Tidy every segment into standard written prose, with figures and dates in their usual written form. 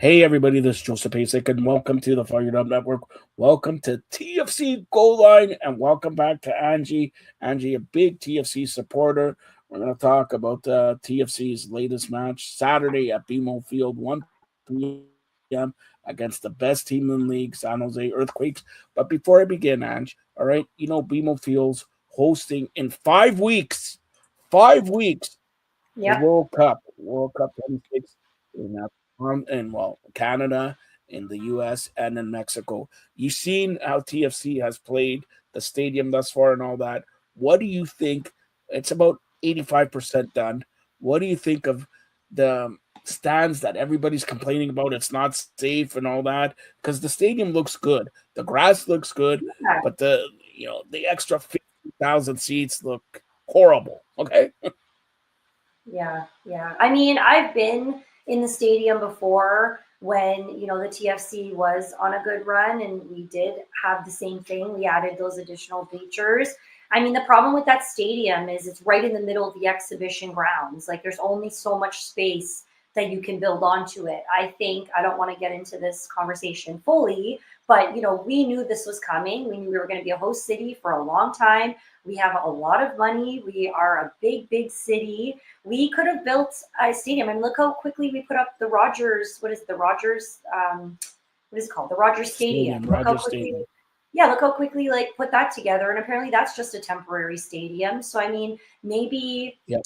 Hey everybody, this is Joseph Pasek, and welcome to the Fired Up Network. Welcome to TFC Goal Line, and welcome back to Angie. Angie, a big TFC supporter. We're going to talk about TFC's latest match Saturday at BMO Field, 1 p.m. against the best team in the league, San Jose Earthquakes. But before I begin, Ange, all right, BMO Field's hosting in 5 weeks. 5 weeks the Yep. World Cup 26 in Canada, in the U.S., and in Mexico. You've seen how TFC has played the stadium thus far and all that. What do you think? It's about 85% done. What do you think of the stands that everybody's complaining about? It's not safe and all that because the stadium looks good, the grass looks good, Yeah. but the extra 50,000 seats look horrible. Okay. Yeah. Yeah. I mean, I've been in the stadium before when, the TFC was on a good run and we did have the same thing. We added those additional bleachers. I mean, the problem with that stadium is it's right in the middle of the exhibition grounds. Like there's only so much space that you can build onto it. I don't want to get into this conversation fully, but we knew this was coming. We knew we were going to be a host city for a long time. We have a lot of money. We are a big, big city. We could have built a stadium. I mean, look how quickly we put up the Rogers. What is it, the Rogers? What is it called? The Rogers Stadium. Stadium, Look how Rogers quickly. Stadium. Yeah, look how quickly like put that together. And apparently that's just a temporary stadium. So I mean, maybe Yep.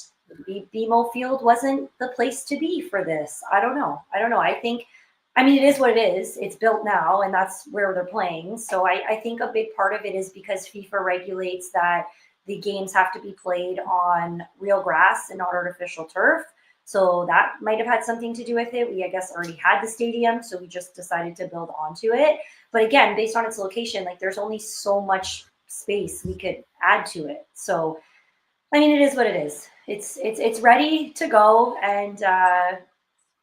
BMO Field wasn't the place to be for this. I don't know. I don't know. I mean, it is what it is. It's built now, and that's where they're playing. So I think a big part of it is because FIFA regulates that the games have to be played on real grass and not artificial turf. So that might have had something to do with it. We, I guess, already had the stadium, so we just decided to build onto it. But again, based on its location, like there's only so much space we could add to it. So I mean, it is what it is. It's ready to go, and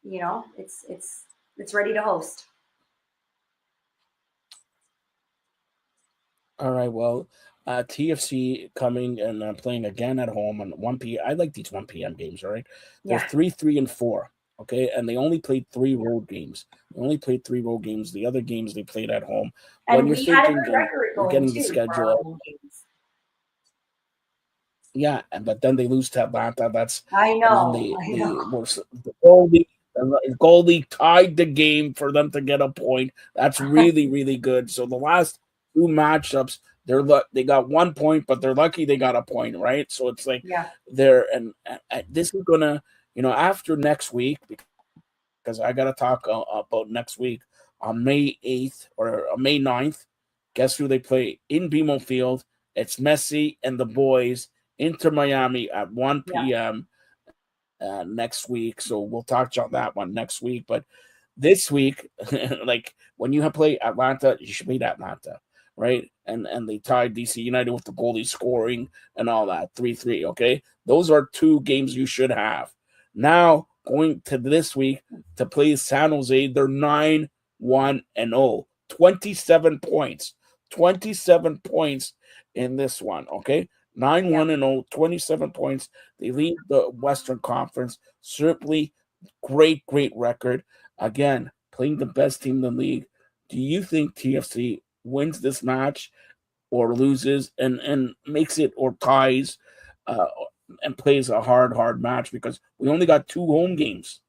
it's ready to host. All right. Well, TFC coming and playing again at home on 1 p.m. I like these 1 p.m. games. All right. They're Yeah, 3, 3, and 4. Okay. And they only played three road games. They only played three road games. The other games they played at home. When and you're we had a thinking good and record you're going getting the too for our schedule, home games. yeah, but then they lose to Atlanta. I And then know, they I know. they were the goalie tied the game for them to get a point. That's really really good. So the last two matchups, they got 1 point, but they're lucky they got a point, right? So it's like Yeah, they're and this is gonna after next week because I gotta talk about next week on May 8th or May 9th. Guess who they play in BMO Field? It's Messi and the boys Inter Miami at yeah, 1 p.m. Next week. So we'll talk about that one next week. But this week, like when you have played Atlanta, you should beat Atlanta, right? And they tied DC United with the goalie scoring and all that 3-3. Okay, those are two games you should have. Now going to this week to play San Jose, they're 9-1-0, 27 points, 27 points in this one. Okay, 9 yeah. 1 and 0, 27 points. They lead the Western Conference. Certainly, great record. Again, playing the best team in the league. Do you think TFC wins this match or loses and makes it or ties uh, and plays a hard match because we only got two home games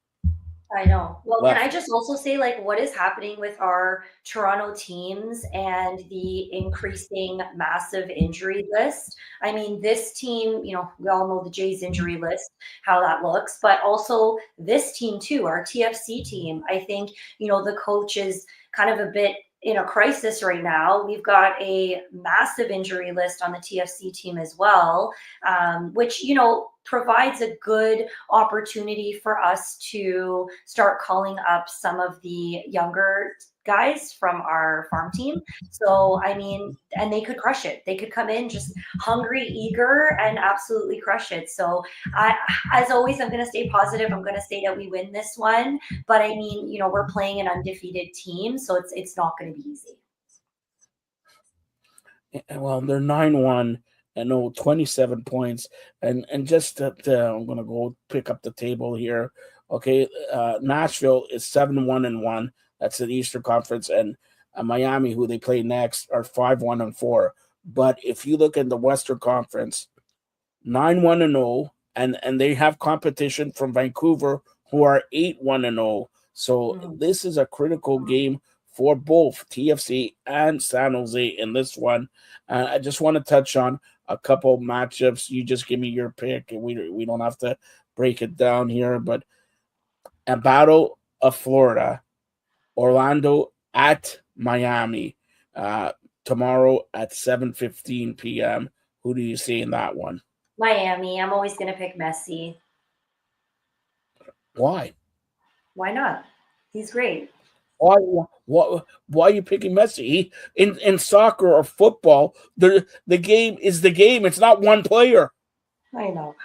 I know. Well, can I left? just also say, like, what is happening with our Toronto teams and the increasing massive injury list? I mean, this team, we all know the Jays injury list, how that looks, but also this team, too, our TFC team. I think, the coach is kind of a bit in a crisis right now. We've got a massive injury list on the TFC team as well, which, provides a good opportunity for us to start calling up some of the younger guys from our farm team. So, I mean, and they could crush it. They could come in just hungry, eager, and absolutely crush it. So, as always, I'm going to stay positive. I'm going to say that we win this one. But I mean, we're playing an undefeated team, so it's not going to be easy. Well, they're 9-1 and 27 points. And just that I'm going to go pick up the table here Okay, Nashville is 7-1-1. That's the Eastern Conference, and Miami, who they play next, are 5-1-4. But if you look in the Western Conference, 9-1-0, and they have competition from Vancouver, who are 8-1-0. So this is a critical game for both TFC and San Jose in this one. I just want to touch on a couple matchups. You just give me your pick, and we don't have to break it down here. But a Battle of Florida, Orlando at Miami, tomorrow at 7:15 p.m. Who do you see in that one? Miami. I'm always going to pick Messi. Why? Why not? He's great. Why are you picking Messi? In soccer or football, the game is the game. It's not one player. I know.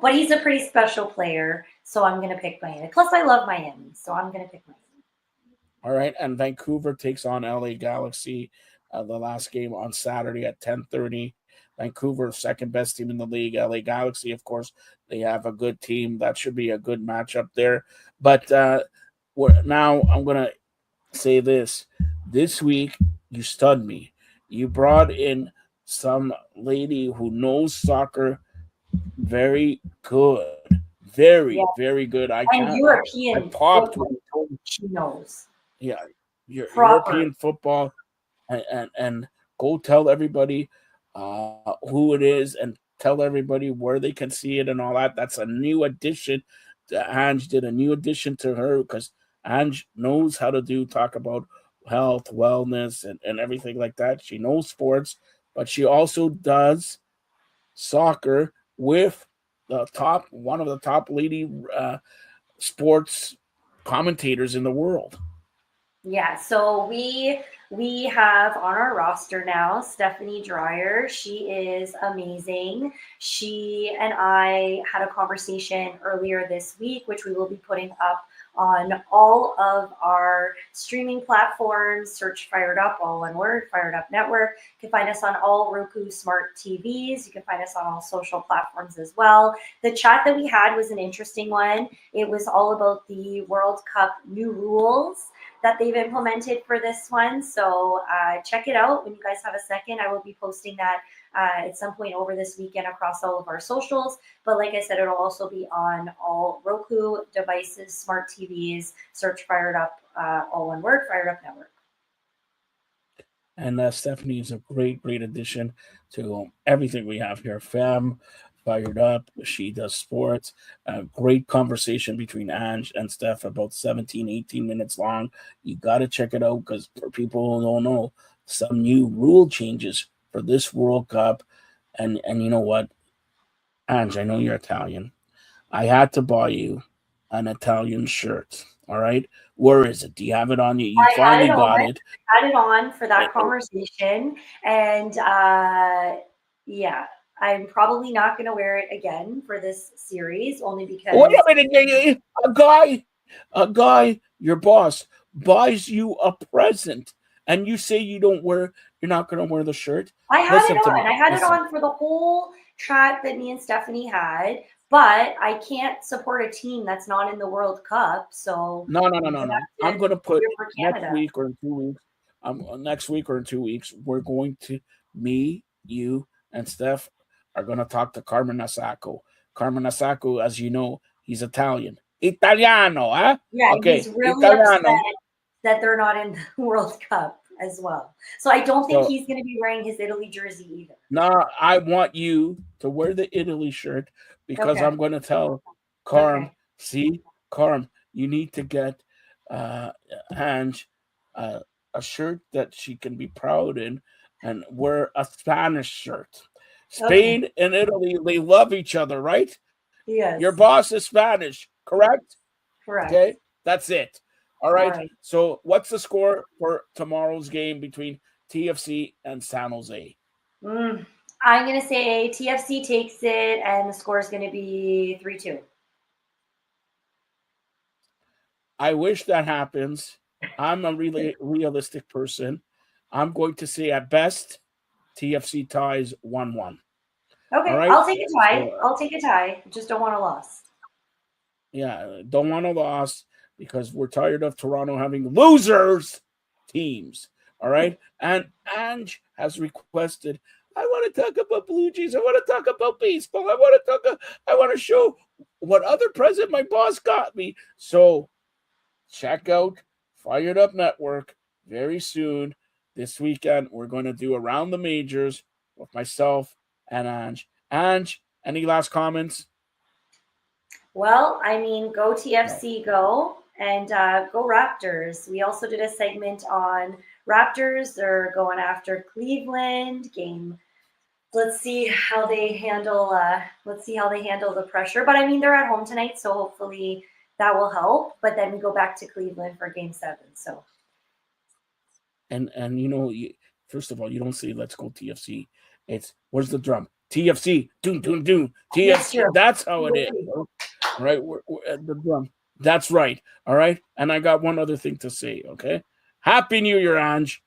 But he's a pretty special player, so I'm going to pick Miami. Plus, I love Miami, so I'm going to pick Miami. All right, and Vancouver takes on LA Galaxy, the last game on Saturday at 10:30. Vancouver, second best team in the league. LA Galaxy, of course, they have a good team. That should be a good matchup there. But now I'm going to say this. This week, you stunned me. You brought in some lady who knows soccer very good. Very good. I popped when you told me. She knows. Yeah, European football, and go tell everybody who it is, and tell everybody where they can see it and all that. That's a new addition. Ange did a new addition to her because Ange knows how to talk about health, wellness, and everything like that. She knows sports, but she also does soccer with one of the top lady sports commentators in the world. Yeah, so we have on our roster now Stephanie Dreyer. She is amazing. She and I had a conversation earlier this week, which we will be putting up on all of our streaming platforms. Search Fired Up, all one word, Fired Up Network. You can find us on all Roku smart TVs. You can find us on all social platforms as well. The chat that we had was an interesting one. It was all about the World Cup new rules that they've implemented for this one. So check it out when you guys have a second. I will be posting that at some point over this weekend across all of our socials. But like I said, it'll also be on all Roku devices, smart TVs. Search Fired Up, all one word, Fired Up Network. And Stephanie is a great addition to everything we have here. Fired Up. She does sports. Great conversation between Ange and Steph, about 17, 18 minutes long. You got to check it out, because for people who don't know, some new rule changes for this World Cup. And you know what, Ange, I know you're Italian. I had to buy you an Italian shirt. All right. Where is it? Do you have it on you? You finally got it. I had it on for that conversation. And yeah. I'm probably not going to wear it again for this series, only because. Wait a minute, a guy, your boss buys you a present, and you say you're not going to wear the shirt. I had it on. I had it on for the whole chat that me and Stephanie had, but I can't support a team that's not in the World Cup. So no. I'm going to put next week or in 2 weeks. Next week or in 2 weeks, we're going to, me, you, and Steph are going to talk to Carmen Asako. Carmen Asako, as you know, he's Italian. Italiano, huh? Yeah, okay. He's really upset that they're not in the World Cup as well. So I don't think he's going to be wearing his Italy jersey either. No, I want you to wear the Italy shirt, because I'm going to tell Carm, see, Carm, you need to get Ange a shirt that she can be proud in, and wear a Spanish shirt. Spain and Italy, they love each other, right? Yes. Your boss is Spanish, correct? Correct. Okay, that's it. All right. So what's the score for tomorrow's game between TFC and San Jose? I'm going to say TFC takes it, and the score is going to be 3-2. I wish that happens. I'm a really realistic person. I'm going to say at best, TFC ties 1-1. Okay, right? I'll take a tie. I'll take a tie. Just don't want a loss. Yeah, don't want a loss because we're tired of Toronto having losers teams. All right. And Ange has requested, I want to talk about Blue Jays. I want to talk about baseball. I want to show what other present my boss got me. So check out Fired Up Network very soon. This weekend, we're going to do Around the Majors with myself and Ange. Ange, any last comments? Well, I mean, go TFC, go, and go Raptors. We also did a segment on Raptors. They're going after Cleveland game. Let's see how they handle. Let's see how they handle the pressure. But I mean, they're at home tonight, so hopefully that will help. But then we go back to Cleveland for Game 7. So. And first of all, you don't say "Let's go TFC." It's where's the drum? TFC, doom, doom, doom. TFC. That's how it is. Right, we're at the drum. That's right. All right. And I got one other thing to say. Okay. Happy New Year, Ange.